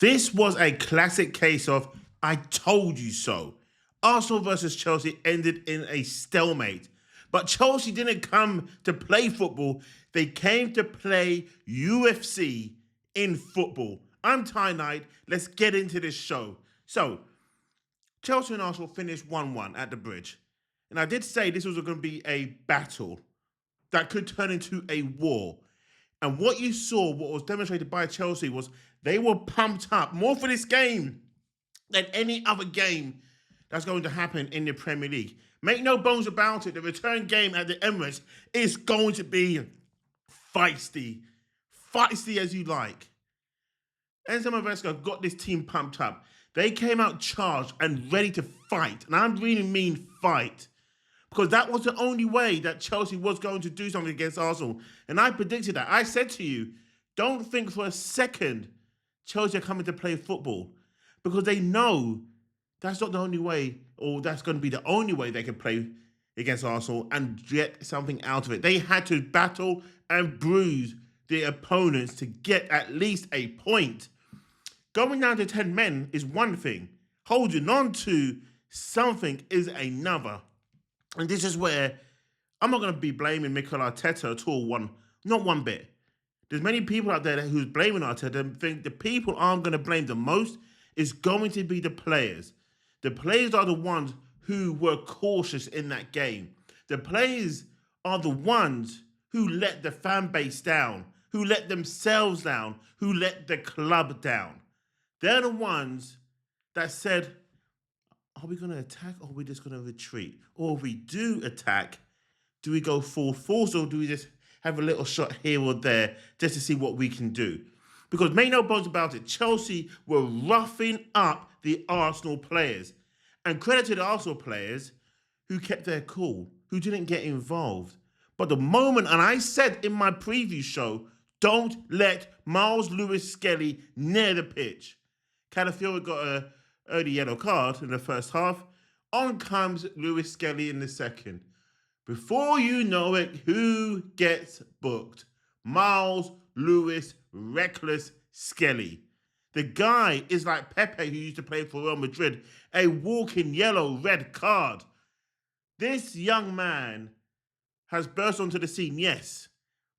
This was a classic case of I told you so. Arsenal versus Chelsea ended in a stalemate. But Chelsea didn't come to play football, they came to play UFC in football. I'm Ty Knight. Let's get into this show. So, Chelsea and Arsenal finished 1-1 at the bridge. And I did say this was going to be a battle that could turn into a war. And what you saw, what was demonstrated by Chelsea, was they were pumped up more for this game than any other game that's going to happen in the Premier League. Make no bones about it, the return game at the Emirates is going to be feisty. Feisty as you like. Enzo Maresca got this team pumped up. They came out charged and ready to fight. And I really mean fight. Because that was the only way that Chelsea was going to do something against Arsenal. And I predicted that. I said to you, don't think for a second Chelsea are coming to play football. Because they know that's not the only way, or that's going to be the only way they can play against Arsenal and get something out of it. They had to battle and bruise the opponents to get at least a point. Going down to 10 men is one thing. Holding on to something is another. And this is where I'm not going to be blaming Mikel Arteta at all, not one bit. There's many people out there who's blaming Arteta and think the people I'm going to blame the most is going to be the players. The players are the ones who were cautious in that game. The players are the ones who let the fan base down, who let themselves down, who let the club down. They're the ones that said, are we going to attack or are we just going to retreat? Or if we do attack, do we go full force or do we just have a little shot here or there just to see what we can do? Because make no bones about it, Chelsea were roughing up the Arsenal players. And credit to the Arsenal players who kept their cool, who didn't get involved. But the moment, and I said in my preview show, don't let Miles Lewis-Skelly near the pitch. Caicedo got an early yellow card in the first half. On comes Lewis-Skelly in the second. Before you know it, who gets booked? Miles Lewis Reckless Skelly. The guy is like Pepe, who used to play for Real Madrid, a walking yellow red card. This young man has burst onto the scene, yes,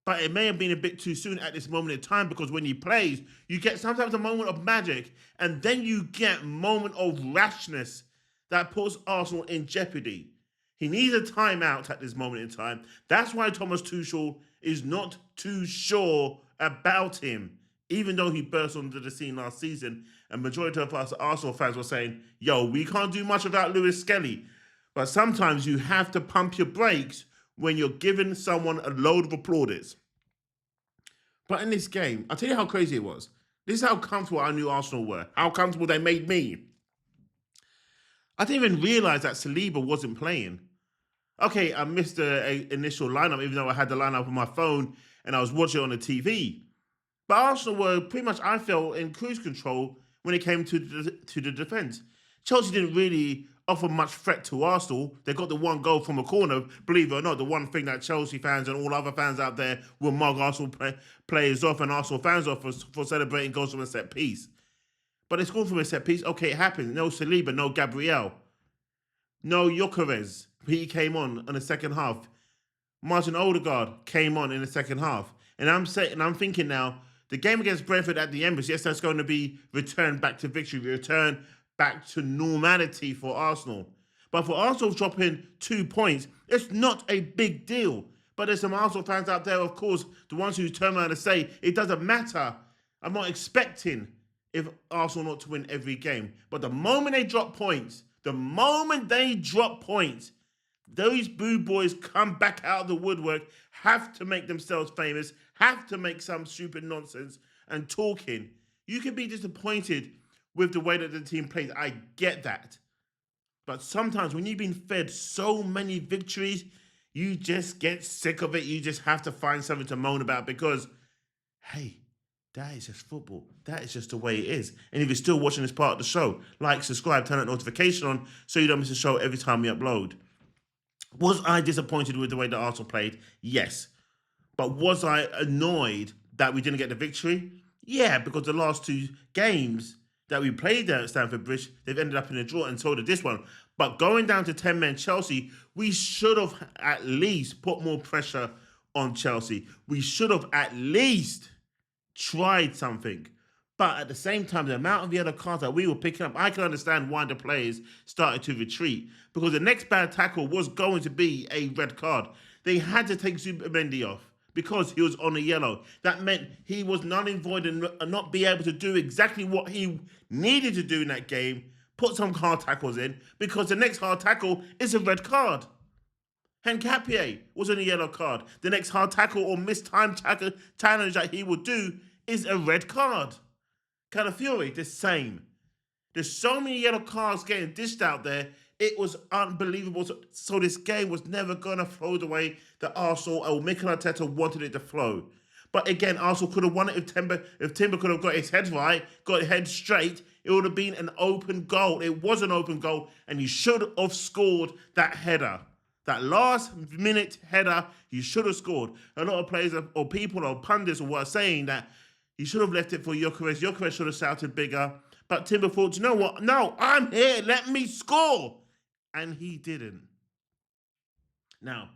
but it may have been a bit too soon at this moment in time because when he plays, you get sometimes a moment of magic and then you get a moment of rashness that puts Arsenal in jeopardy. He needs a timeout at this moment in time. That's why Thomas Tuchel is not too sure about him, even though he burst onto the scene last season. And majority of us Arsenal fans were saying, yo, we can't do much without Lewis Skelly. But sometimes you have to pump your brakes when you're giving someone a load of plaudits. But in this game, I'll tell you how crazy it was. This is how comfortable I knew Arsenal were, how comfortable they made me. I didn't even realise that Saliba wasn't playing. Okay, I missed the initial lineup, even though I had the lineup on my phone and I was watching it on the TV. But Arsenal were pretty much, I felt, in cruise control when it came to the defence. Chelsea didn't really offer much threat to Arsenal. They got the one goal from a corner. Believe it or not, the one thing that Chelsea fans and all other fans out there will mug Arsenal players off and Arsenal fans off for celebrating goals from a set piece. But they scored from a set piece. Okay, it happened. No Saliba, no Gabriel. No Gyökeres. He came on the second half. Martin Odegaard came on in the second half. And I'm thinking now, the game against Brentford at the Emirates, yes, that's going to be returned back to victory, return back to normality for Arsenal. But for Arsenal dropping 2 points, it's not a big deal. But there's some Arsenal fans out there, of course, the ones who turn around and say, it doesn't matter. I'm not expecting if Arsenal not to win every game. But the moment they drop points, those boo boys come back out of the woodwork, have to make themselves famous, have to make some stupid nonsense and talking. You can be disappointed with the way that the team plays. I get that. But sometimes when you've been fed so many victories, you just get sick of it. You just have to find something to moan about because, hey, that is just football. That is just the way it is. And if you're still watching this part of the show, like, subscribe, turn that notification on so you don't miss a show every time we upload. Was I disappointed with the way that Arsenal played? Yes. But was I annoyed that we didn't get the victory? Yeah, because the last two games that we played there at Stamford Bridge, they've ended up in a draw, and so did this one. But going down to 10 men Chelsea, we should have at least put more pressure on Chelsea. We should have at least tried something. But at the same time, the amount of yellow cards that we were picking up, I can understand why the players started to retreat. Because the next bad tackle was going to be a red card. They had to take Zubimendi off because he was on a yellow. That meant he was null and void and not be able to do exactly what he needed to do in that game, put some hard tackles in, because the next hard tackle is a red card. Hencapié was on a yellow card. The next hard tackle or mistimed tackle challenge that he will do is a red card. Calafiori, the same. There's so many yellow cards getting dished out there. It was unbelievable. So this game was never going to flow the way that Arsenal or Mikel Arteta wanted it to flow. But again, Arsenal could have won it if Timber could have got his head right, got his head straight. It would have been an open goal. It was an open goal, and you should have scored that header. That last minute header, you should have scored. A lot of players or people or pundits were saying that you should have left it for Gyökeres. Gyökeres should have shouted bigger. But Timber thought, you know what? No, I'm here. Let me score. And he didn't. Now,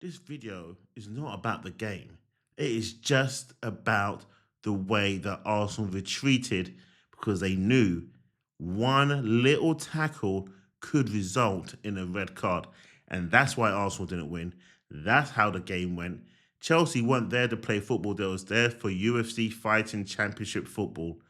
this video is not about the game. It is just about the way that Arsenal retreated because they knew one little tackle could result in a red card. And that's why Arsenal didn't win. That's how the game went. Chelsea weren't there to play football. They was there for UFC fighting championship football.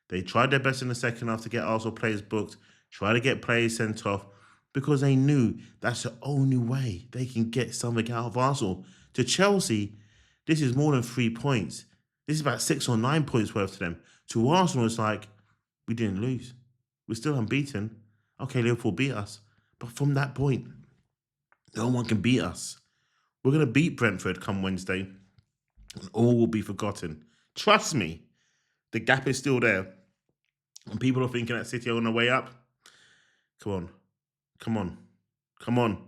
They tried their best in the second half to get Arsenal players booked, try to get players sent off, because they knew that's the only way they can get something out of Arsenal. To Chelsea, this is more than 3 points. This is about 6 or 9 points worth to them. To Arsenal, it's like, we didn't lose. We're still unbeaten. Okay, Liverpool beat us. But from that point, no one can beat us. We're going to beat Brentford come Wednesday, and all will be forgotten. Trust me, the gap is still there. And people are thinking that City are on the way up. Come on. Come on. Come on.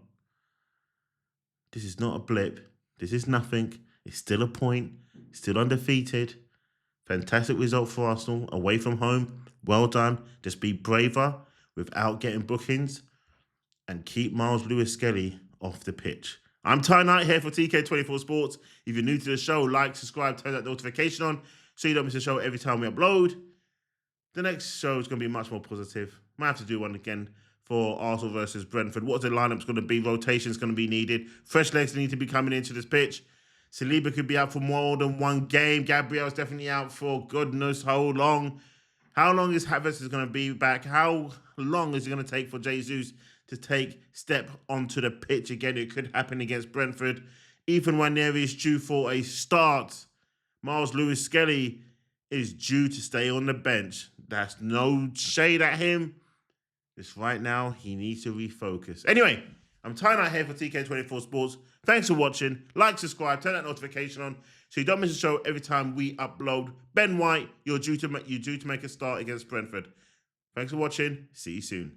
This is not a blip. This is nothing. It's still a point. Still undefeated. Fantastic result for Arsenal. Away from home. Well done. Just be braver without getting bookings. And keep Miles Lewis-Skelly off the pitch. I'm Ty Knight here for TK24 Sports. If you're new to the show, like, subscribe, turn that notification on so you don't miss a show every time we upload. The next show is going to be much more positive. Might have to do one again for Arsenal versus Brentford. What the lineup's going to be? Rotation's going to be needed. Fresh legs need to be coming into this pitch. Saliba could be out for more than one game. Gabriel's definitely out for goodness how long. How long is Havertz going to be back? How long is it going to take for Jesus to take step onto the pitch again? It could happen against Brentford. Ethan Nwaneri is due for a start. Miles Lewis-Skelly is due to stay on the bench. That's no shade at him. Just right now, he needs to refocus. Anyway, I'm Ty Knight here for TK24 Sports. Thanks for watching. Like, subscribe, turn that notification on so you don't miss a show every time we upload. Ben White, you're due to make a start against Brentford. Thanks for watching. See you soon.